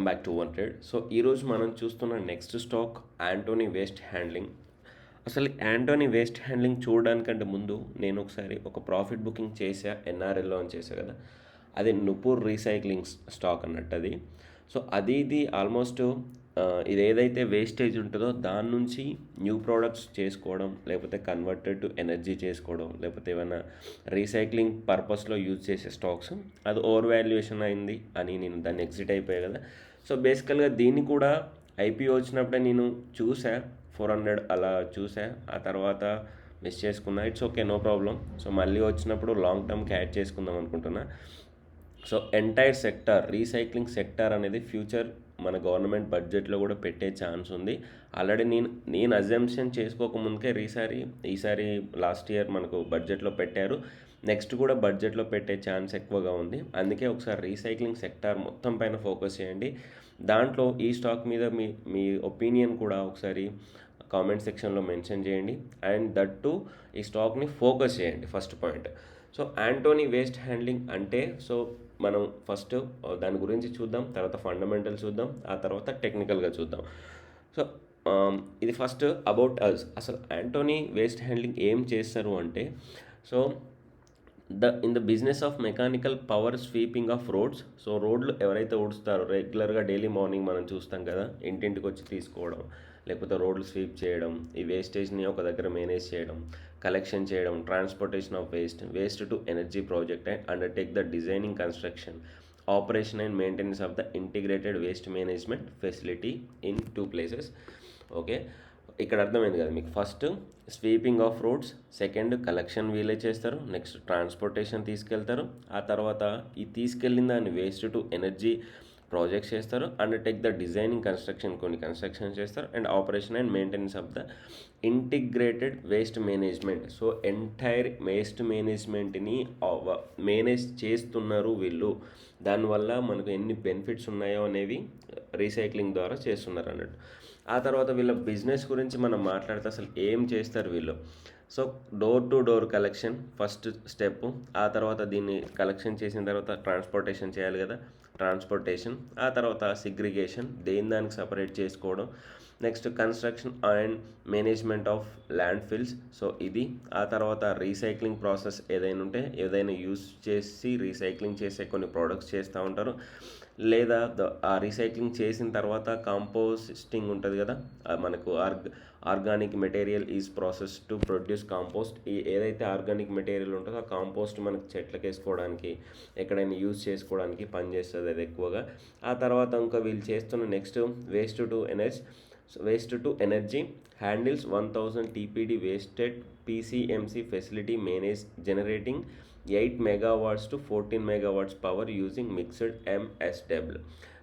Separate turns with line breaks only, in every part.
Welcome back to one trade. So ఈరోజు మనం చూస్తున్న next stock Anthony waste handling. అసలు యాంటోనీ వేస్ట్ హ్యాండ్లింగ్ చూడడానికంటే ముందు నేను ఒకసారి ఒక ప్రాఫిట్ బుకింగ్ చేసా, ఎన్ఆర్ఎల్లో అని చేసా కదా, అది నుపూర్ రీసైక్లింగ్ స్టాక్ అన్నట్టు అది. సో ఇది ఆల్మోస్ట్ ఇది ఏదైతే వేస్టేజ్ ఉంటుందో దాని నుంచి న్యూ ప్రోడక్ట్స్ చేసుకోవడం, లేకపోతే కన్వర్టెడ్ టు ఎనర్జీ చేసుకోవడం, లేకపోతే ఏమైనా రీసైక్లింగ్ పర్పస్లో యూజ్ చేసే స్టాక్స్, అది ఓవర్ వాల్యుయేషన్ అయింది అని నేను దాన్ని ఎగ్జిట్ అయిపోయాయి కదా. సో బేసికల్గా దీన్ని కూడా ఐపీఓ వచ్చినప్పుడే నేను చూసా, 400 అలా చూసా, ఆ తర్వాత మిస్ చేసుకున్నా. It's okay, no problem. So మళ్ళీ వచ్చినప్పుడు లాంగ్ టర్మ్కి యాడ్ చేసుకుందాం అనుకుంటున్నా. So entire sector, recycling sector అనేది ఫ్యూచర్ మన గవర్నమెంట్ బడ్జెట్లో కూడా పెట్టే ఛాన్స్ ఉంది. ఆల్రెడీ నేను అజంప్షన్ చేసుకోకముందుకే ఈసారి లాస్ట్ ఇయర్ మనకు బడ్జెట్లో పెట్టారు. నెక్స్ట్ కూడా బడ్జెట్లో పెట్టే ఛాన్స్ ఎక్కువగా ఉంది. అందుకే ఒకసారి రీసైక్లింగ్ సెక్టార్ మొత్తం పైన ఫోకస్ చేయండి. దాంట్లో ఈ స్టాక్ మీద మీ ఒపీనియన్ కూడా ఒకసారి కామెంట్ సెక్షన్లో మెన్షన్ చేయండి. అండ్ దట్ టు ఈ స్టాక్ని ఫోకస్ చేయండి, first point. So Anthony waste handling అంటే, సో మనం ఫస్ట్ దాని గురించి చూద్దాం, తర్వాత ఫండమెంటల్ చూద్దాం, ఆ తర్వాత టెక్నికల్గా చూద్దాం. సో ఇది ఫస్ట్ అబౌట్ అస్. అసలు యాంటోనీ వేస్ట్ హ్యాండ్లింగ్ ఏం చేస్తారు అంటే, so in the business of mechanical power sweeping of roads. So రోడ్లు ఎవరైతే ఊడుస్తారో రెగ్యులర్గా డైలీ మార్నింగ్ మనం చూస్తాం కదా, ఇంటింటికి వచ్చి తీసుకోవడం, లేకపోతే రోడ్లు స్వీప్ చేయడం, ఈ వేస్టేజ్ని ఒక దగ్గర మేనేజ్ చేయడం, కలెక్షన్ చేయడం, transportation of waste to energy project and undertake the designing, construction, operation and maintenance of the integrated waste management facility in 2 places. Okay, ఇక్కడ అర్థమైంది కదా మీకు. First sweeping of roads, second collection వీలే చేస్తారు, next transportation తీసుకెళ్తారు, ఆ తర్వాత ఈ తీసుకెళ్ళిన దాన్ని వేస్ట్ టు ఎనర్జీ ప్రాజెక్ట్స్ చేస్తారు, అండర్టేక్ ద డిజైనింగ్, కొన్ని కన్స్ట్రక్షన్ చేస్తారు, and operation and maintenance of the integrated waste management. So entire waste మేనేజ్మెంట్ని మేనేజ్ చేస్తున్నారు వీళ్ళు. దానివల్ల మనకు ఎన్ని బెనిఫిట్స్ ఉన్నాయో అనేవి రీసైక్లింగ్ ద్వారా చేస్తున్నారు అన్నట్టు. ఆ తర్వాత వీళ్ళ బిజినెస్ గురించి మనం మాట్లాడితే అసలు ఏం చేస్తారు వీళ్ళు. So door to door collection first step. ఆ తర్వాత దీన్ని కలెక్షన్ చేసిన తర్వాత ట్రాన్స్పోర్టేషన్ చేయాలి కదా, ట్రాన్స్పోర్టేషన్, ఆ తర్వాత సిగ్రిగేషన్, దానికి సపరేట్ చేసుకోవడం, next construction and management of landfills. So ఇది, ఆ తర్వాత రీసైక్లింగ్ ప్రాసెస్ ఏదైనా యూజ్ చేసి రీసైక్లింగ్ చేసే కొన్ని ప్రోడక్ట్స్ చేస్తూ ఉంటారు, లేదా ఆ రీసైక్లింగ్ చేసిన తర్వాత కాంపోస్టింగ్ ఉంటుంది కదా, మనకు organic material is process to produce compost. ఏదైతే ఆర్గానిక్ మెటీరియల్ ఉంటుందో ఆ కాంపోస్ట్ మనకు చెట్లకు వేసుకోవడానికి, ఎక్కడైనా యూజ్ చేసుకోవడానికి పనిచేస్తుంది అది ఎక్కువగా. ఆ తర్వాత ఇంకా వీళ్ళు చేస్తున్న next waste to energy handles 1000 TPD wasted PCMC facility manage generating 8 megawatts to 14 megawatts power using mixed MSW.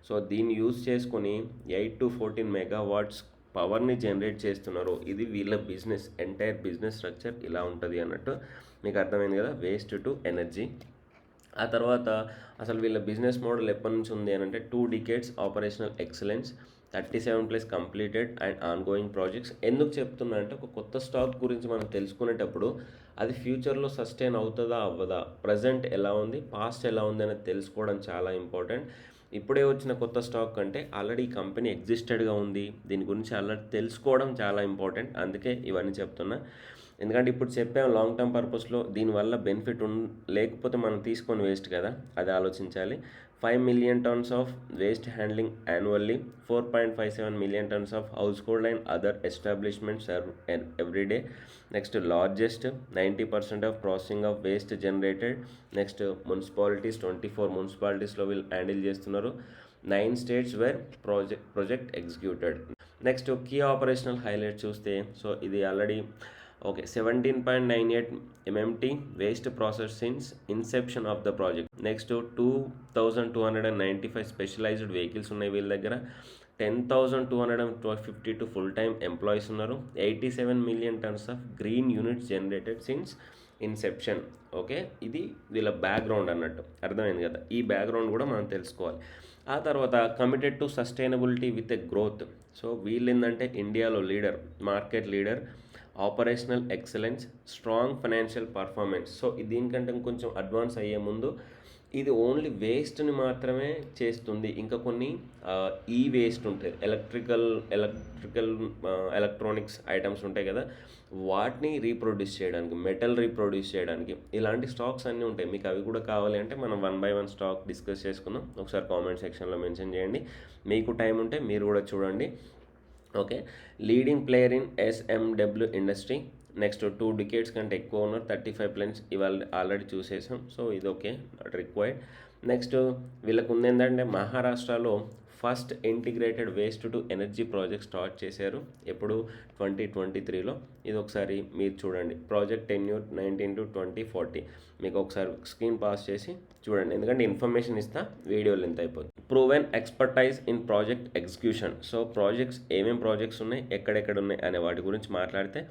So దీన్ని యూజ్ చేసుకొని 8 to 14 megawatts పవర్ని జనరేట్ చేస్తున్నారు. ఇది వీళ్ళ బిజినెస్, ఎంటైర్ బిజినెస్ స్ట్రక్చర్ ఇలా ఉంటుంది అన్నట్టు. మీకు అర్థమైంది కదా, వేస్ట్ టు ఎనర్జీ. ఆ తర్వాత అసలు వీళ్ళ బిజినెస్ మోడల్ ఎప్పటి నుంచి ఉంది అని అంటే 2 decades operational excellence, 37+ completed and ongoing projects. ఎందుకు చెప్తున్నా అంటే, ఒక కొత్త స్టాక్ గురించి మనం తెలుసుకునేటప్పుడు అది ఫ్యూచర్లో సస్టైన్ అవుతుందా అవ్వదా, ప్రజెంట్ ఎలా ఉంది, పాస్ట్ ఎలా ఉంది అనేది తెలుసుకోవడం చాలా ఇంపార్టెంట్. ఇప్పుడే వచ్చిన కొత్త స్టాక్ కంటే ఆల్రెడీ ఈ కంపెనీ ఎగ్జిస్టెడ్గా ఉంది, దీని గురించి ఆల్రెడీ తెలుసుకోవడం చాలా ఇంపార్టెంట్. అందుకే ఇవన్నీ చెప్తున్నా. ఎందుకంటే ఇప్పుడు చెప్పాము లాంగ్ టర్మ్ పర్పస్లో దీనివల్ల బెనిఫిట్ లేకపోతే మనం తీసుకొని వేస్ట్ కదా, అది ఆలోచించాలి. 5 million tons of waste handling annually, 4.57 million tons of household and other establishment serve every day. Next largest 90% of processing of waste generated. Next municipalities, 24 మున్సిపాలిటీస్లో వీళ్ళు హ్యాండిల్ చేస్తున్నారు. 9 states where project executed. Next key operational highlight చూస్తే, so ఇది already okay 17.98 MMT waste process since inception of the project. Next 2295 specialised vehicles ఉన్నాయి వీళ్ళ దగ్గర. 10,252 full time employees ఉన్నారు. 87 million tons of green units generated since Inception. Okay, ఇది వీళ్ళ background అన్నట్టు. అర్థమైంది కదా, ఈ బ్యాక్గ్రౌండ్ కూడా మనం తెలుసుకోవాలి. ఆ తర్వాత committed to sustainability with a growth. So వీళ్ళు ఏంటంటే ఇండియాలో leader, market leader, operational excellence, strong financial performance. So దీనికంటే కొంచెం అడ్వాన్స్ అయ్యే ముందు ఇది ఓన్లీ వేస్ట్‌ని మాత్రమే చేస్తుంది. ఇంకా కొన్ని ఈ వేస్ట్ ఉంటాయి. ఎలక్ట్రికల్ ఎలక్ట్రానిక్స్ ఐటెమ్స్ ఉంటాయి కదా! వాటిని రీప్రొడ్యూస్ చేయడానికి, మెటల్ రీప్రొడ్యూస్ చేయడానికి ఇలాంటి స్టాక్స్ అన్నీ ఉంటాయి. మీకు అవి కూడా కావాలి అంటే మనం one by one stock discuss చేసుకుందాం. ఒకసారి కామెంట్ సెక్షన్‌లో మెన్షన్ చేయండి. మీకు టైం ఉంటే మీరు కూడా చూడండి. Okay. Leading player in SMW industry. Next 2 decades కంటే ఎక్కువ ఉన్నారు. 35 ప్లాన్స్ ఇవాళ ఆల్రెడీ చూసేసాం. సో ఇది ఓకే, నాట్ రిక్వైర్డ్. నెక్స్ట్ వీళ్ళకు ఉంది ఏంటంటే మహారాష్ట్రలో first integrated waste to energy project start చేశారు. ఎప్పుడు 2023లో. ఇది ఒకసారి మీరు చూడండి. Project tenure 19 to 2040. మీకు ఒకసారి స్క్రీన్ పాస్ చేసి చూడండి, ఎందుకంటే ఇన్ఫర్మేషన్ ఇస్తా, వీడియో లెంత్ అయిపోతుంది. Proven expertise in project execution. So projects ఏమేమి ప్రాజెక్ట్స్ ఉన్నాయి, ఎక్కడెక్కడ ఉన్నాయి అనే వాటి గురించి మాట్లాడితే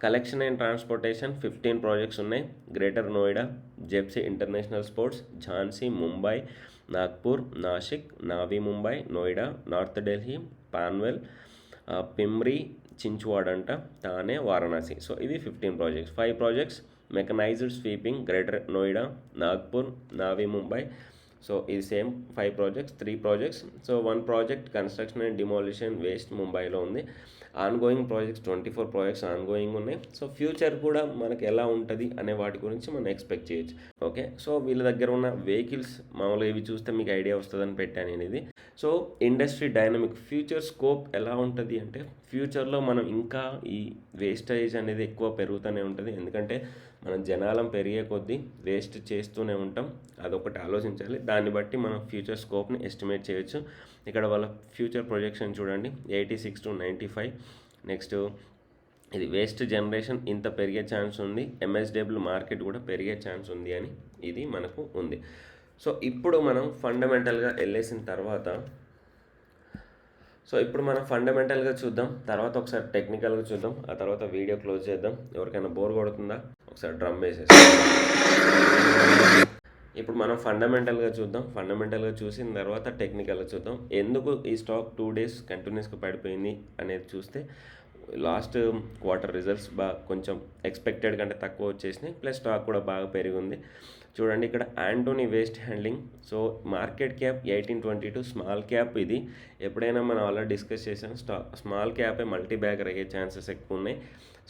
కలెక్షన్ అండ్ ట్రాన్స్పోర్టేషన్ 15 ప్రాజెక్ట్స్ ఉన్నాయి. Greater Noida, Jaypee international sports, Jhansi, Mumbai, Nagpur, Nashik, Navi Mumbai, Noida, north Delhi, Panvel, Pimpri, Chinchwad అంట, థానే, వారణాసి. సో ఇవి 15 projects. 5 projects mechanized sweeping, greater Noida, Nagpur, Navi Mumbai. So ఇది same 5 projects. 3 projects. So 1 project construction and demolition waste ముంబైలో ఉంది. ఆన్గోయింగ్ ప్రాజెక్ట్స్ 24 ప్రాజెక్ట్స్ ఆన్గోయింగ్ ఉన్నాయి. సో ఫ్యూచర్ కూడా మనకి ఎలా ఉంటుంది అనే వాటి గురించి మనం ఎక్స్పెక్ట్ చేయొచ్చు. ఓకే. సో వీళ్ళ దగ్గర ఉన్న వెహికల్స్ మామూలుగా ఇవి చూస్తే మీకు ఐడియా వస్తుందని పెట్టాను నేను ఇది. So industry dynamic future scope ఎలా ఉంటుంది అంటే, ఫ్యూచర్లో మనం ఇంకా ఈ వేస్టేజ్ అనేది ఎక్కువ పెరుగుతూనే ఉంటుంది. ఎందుకంటే మనం జనాలం పెరిగే కొద్దీ వేస్ట్ చేస్తూనే ఉంటాం. అదొకటి ఆలోచించాలి. దాన్ని బట్టి మనం ఫ్యూచర్ స్కోప్ని ఎస్టిమేట్ చేయొచ్చు. ఇక్కడ వాళ్ళ ఫ్యూచర్ ప్రొజెక్షన్ చూడండి, 86 to 95. నెక్స్ట్ ఇది వేస్ట్ జనరేషన్ ఇంత పెరిగే ఛాన్స్ ఉంది. ఎంఎస్డబ్ల్యూ మార్కెట్ కూడా పెరిగే ఛాన్స్ ఉంది అని ఇది మనకు ఉంది. సో ఇప్పుడు మనం ఫండమెంటల్గా వెళ్ళేసిన తర్వాత ఫండమెంటల్గా చూద్దాం. తర్వాత ఒకసారి టెక్నికల్గా చూద్దాం. ఆ తర్వాత వీడియో క్లోజ్ చేద్దాం. ఎవరికైనా బోర్ కొడుతుందా? ఒకసారి డ్రమ్ వేసేసి ఇప్పుడు మనం ఫండమెంటల్గా చూద్దాం. ఫండమెంటల్గా చూసిన తర్వాత టెక్నికల్గా చూద్దాం. ఎందుకు ఈ స్టాక్ 2 days కంటిన్యూస్గా పడిపోయింది అనేది చూస్తే, లాస్ట్ క్వార్టర్ రిజల్ట్స్ కొంచెం ఎక్స్పెక్టెడ్ కంటే తక్కువ వచ్చేసినాయి. ప్లస్ స్టాక్ కూడా బాగా పెరిగి ఉంది. చూడండి ఇక్కడ Anthony waste handling. So market cap 1822, small cap. ఇది ఎప్పుడైనా మనం ఆల్రెడీ డిస్కస్ చేసాం. స్మాల్ క్యాపే మల్టీ బ్యాగర్ అయ్యే ఛాన్సెస్ ఎక్కువ ఉన్నాయి.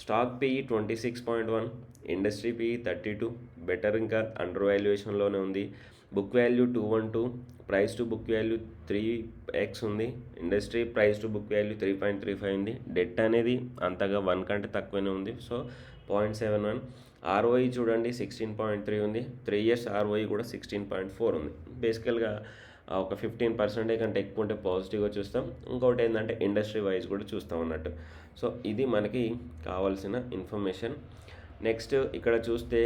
Stock PE 26.1, industry PE 32, better, ఇంకా అండర్ వాల్యుయేషన్లోనే ఉంది. Book value 212, price to book value 3x ఉంది. Industry price to book value 3.35 ఉంది. డెట్ అనేది అంతగా 1 కంటే తక్కువనే ఉంది. సో 0.71. ఆర్ఓఈ చూడండి 16.3 ఉంది. 3 years ఆర్ఓఈ కూడా 16.4 ఉంది. బేసికల్గా ఒక 15% కంటే ఎక్కువ ఉంటే పాజిటివ్గా చూస్తాం. ఇంకోటి ఏంటంటే ఇండస్ట్రీ వైజ్ కూడా చూస్తాం అన్నట్టు. సో ఇది మనకి కావాల్సిన ఇన్ఫర్మేషన్. నెక్స్ట్ ఇక్కడ చూస్తే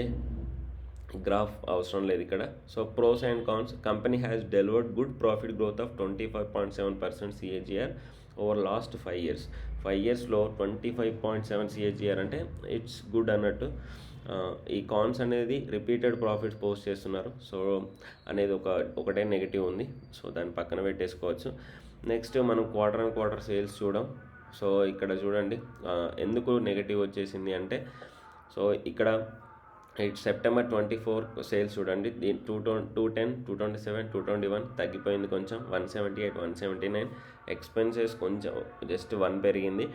గ్రాఫ్ అవసరం లేదు ఇక్కడ. So pros and cons. Company has delivered good profit growth of 25.7% CAGR over last 5 years. 5 yearsలో 25.7 CAGR అంటే ఇట్స్ గుడ్ అన్నట్టు. ఈ కాన్స్ అనేది రిపీటెడ్ ప్రాఫిట్స్ పోస్ట్ చేస్తున్నారు. సో అనేది ఒకటే నెగిటివ్ ఉంది. సో దాన్ని పక్కన పెట్టేసుకోవచ్చు. నెక్స్ట్ మనం క్వార్టర్ అండ్ క్వార్టర్ సేల్స్ చూడం. సో ఇక్కడ చూడండి ఎందుకు నెగిటివ్ వచ్చేసింది అంటే, సో ఇక్కడ సెప్టెంబర్ 24 సేల్స్ చూడండి, 210, 227, 221 తగ్గిపోయింది కొంచెం. 178, 179. ఎక్స్పెన్సెస్ కొంచెం జస్ట్ 1 పెరిగింది.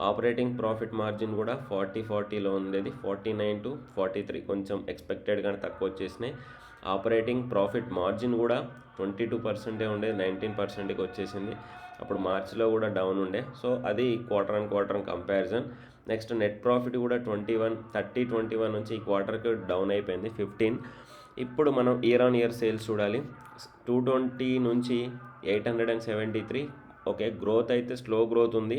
ఆపరేటింగ్ ప్రాఫిట్ మార్జిన్ కూడా 40-40లో ఉండేది, 49 to 43, కొంచెం ఎక్స్పెక్టెడ్ కానీ తక్కువ వచ్చేసినాయి. ఆపరేటింగ్ ప్రాఫిట్ మార్జిన్ కూడా 22% ఉండేది, 19%కి వచ్చేసింది. అప్పుడు మార్చిలో కూడా డౌన్ ఉండే. సో అది quarter and quarter comparison. Next net profit కూడా 21 నుంచి ఈ క్వార్టర్కి డౌన్ అయిపోయింది 15. ఇప్పుడు మనం ఇయర్ ఆన్ ఇయర్ సేల్స్ చూడాలి. 220 నుంచి 873. ఓకే, గ్రోత్ అయితే స్లో గ్రోత్ ఉంది.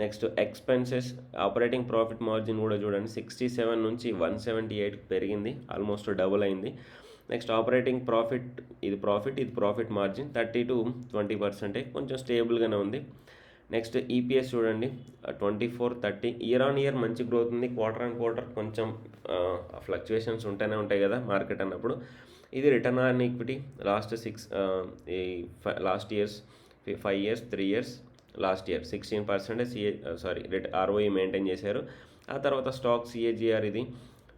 Next expenses, operating profit margin కూడా చూడండి 67 నుంచి 178 పెరిగింది, ఆల్మోస్ట్ డబుల్ అయింది. నెక్స్ట్ ఆపరేటింగ్ ప్రాఫిట్, ఇది ప్రాఫిట్ మార్జిన్ 30 to 20%, కొంచెం స్టేబుల్గానే ఉంది. నెక్స్ట్ ఈపీఎస్ చూడండి 24-30. ఇయర్ ఆన్ ఇయర్ మంచి గ్రోత్ ఉంది. క్వార్టర్ అండ్ క్వార్టర్ కొంచెం ఫ్లక్చువేషన్స్ ఉంటూనే ఉంటాయి కదా మార్కెట్ అన్నప్పుడు. ఇది return on equity last 5 years, 3 years, last year 16% ROE maintain చేశారు. ఆ తర్వాత స్టాక్ CAGR ఇది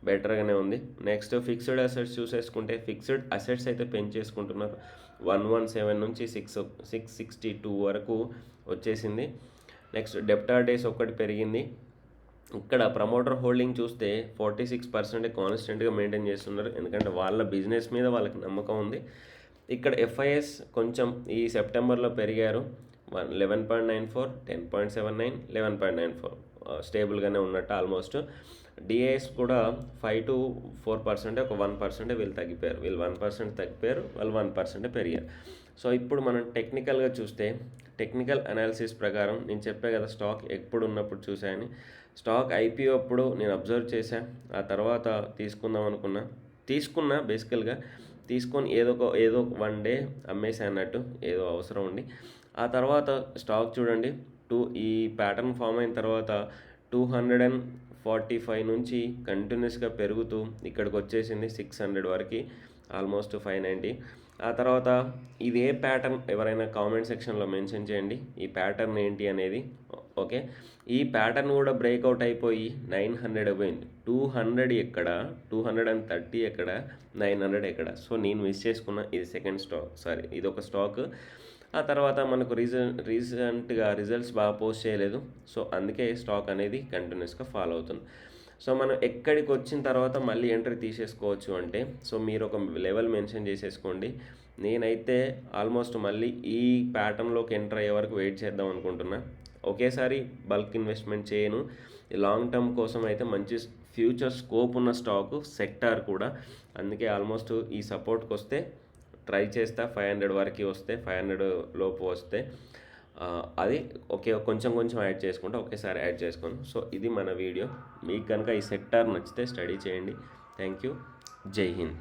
బెటర్గానే ఉంది. నెక్స్ట్ ఫిక్స్డ్ అసెట్స్ చూసేసుకుంటే ఫిక్స్డ్ అసెట్స్ అయితే పెంచేసుకుంటున్నారు. 117 నుంచి 662 వరకు వచ్చేసింది. నెక్స్ట్ డెబ్టార్ డేస్ ఒక్కటి పెరిగింది. ఇక్కడ ప్రమోటర్ హోల్డింగ్ చూస్తే 46% కాన్స్టెంట్గా మెయింటైన్ చేస్తున్నారు, ఎందుకంటే వాళ్ళ బిజినెస్ మీద వాళ్ళకి నమ్మకం ఉంది. ఇక్కడ ఎఫ్ఐఎస్ కొంచెం ఈ సెప్టెంబర్లో పెరిగారు. 11.94, 10.79, 11.94 స్టేబుల్గానే ఉన్నట్టు ఆల్మోస్ట్. డిఐఎస్ కూడా 5 to 4%, ఒక 1% వీళ్ళు తగ్గిపోయారు. వీళ్ళు 1% తగ్గిపోయారు, వాళ్ళు 1% పెరిగారు. సో ఇప్పుడు మనం టెక్నికల్గా చూస్తే టెక్నికల్ అనాలిసిస్ ప్రకారం నేను చెప్పే కదా స్టాక్ ఎప్పుడు ఉన్నప్పుడు చూసాయని. స్టాక్ ఐపీఓ అప్పుడు నేను అబ్జర్వ్ చేశా, ఆ తర్వాత తీసుకున్నా బేసికల్గా తీసుకొని ఏదో 1 డే అమ్మేసా అన్నట్టు, ఏదో అవసరం ఉండి. ఆ తర్వాత స్టాక్ చూడండి ఈ ప్యాటర్న్ ఫామ్ అయిన తర్వాత 245 నుంచి కంటిన్యూస్గా పెరుగుతూ ఇక్కడికి వచ్చేసింది 600 వరకు, ఆల్మోస్ట్ 590. ఆ తర్వాత ఇదే ప్యాటర్న్ ఎవరైనా కామెంట్ సెక్షన్లో మెన్షన్ చేయండి ఈ ప్యాటర్న్ ఏంటి అనేది. ఓకే, ఈ ప్యాటర్న్ కూడా బ్రేక్అవుట్ అయిపోయి 900 పోయింది. 200 ఎక్కడ, 230 ఎక్కడ, 900 ఎక్కడ. సో నేను మిస్ చేసుకున్న ఇది సెకండ్ స్టాక్, ఇది ఒక స్టాక్. ఆ తర్వాత మనకు రీసెంట్గా రిజల్ట్స్ బాగా పోస్ట్ చేయలేదు, సో అందుకే స్టాక్ అనేది కంటిన్యూస్గా ఫాలో అవుతుంది. సో మనం ఎక్కడికి వచ్చిన తర్వాత మళ్ళీ ఎంట్రీ తీసేసుకోవచ్చు అంటే, సో మీరు ఒక లెవెల్ మెన్షన్ చేసేసుకోండి. నేనైతే ఆల్మోస్ట్ మళ్ళీ ఈ ప్యాటర్న్లోకి ఎంటర్ అయ్యే వరకు వెయిట్ చేద్దాం అనుకుంటున్నా. ఒకేసారి బల్క్ ఇన్వెస్ట్మెంట్ చేయను. లాంగ్ టర్మ్ కోసం అయితే మంచి ఫ్యూచర్ స్కోప్ ఉన్న స్టాకు, సెక్టార్ కూడా. అందుకే ఆల్మోస్ట్ ఈ సపోర్ట్కి వస్తే ట్రై చేస్తా. 500 వరకు వస్తే, 500 లోపు వస్తే అది కొంచెం యాడ్ చేసుకుంటా, ఒకేసారి యాడ్ చేసుకోను. సో ఇది మన వీడియో. మీకు కనుక ఈ సెక్టార్ నచ్చితే స్టడీ చేయండి. Thank you. జై హింద్.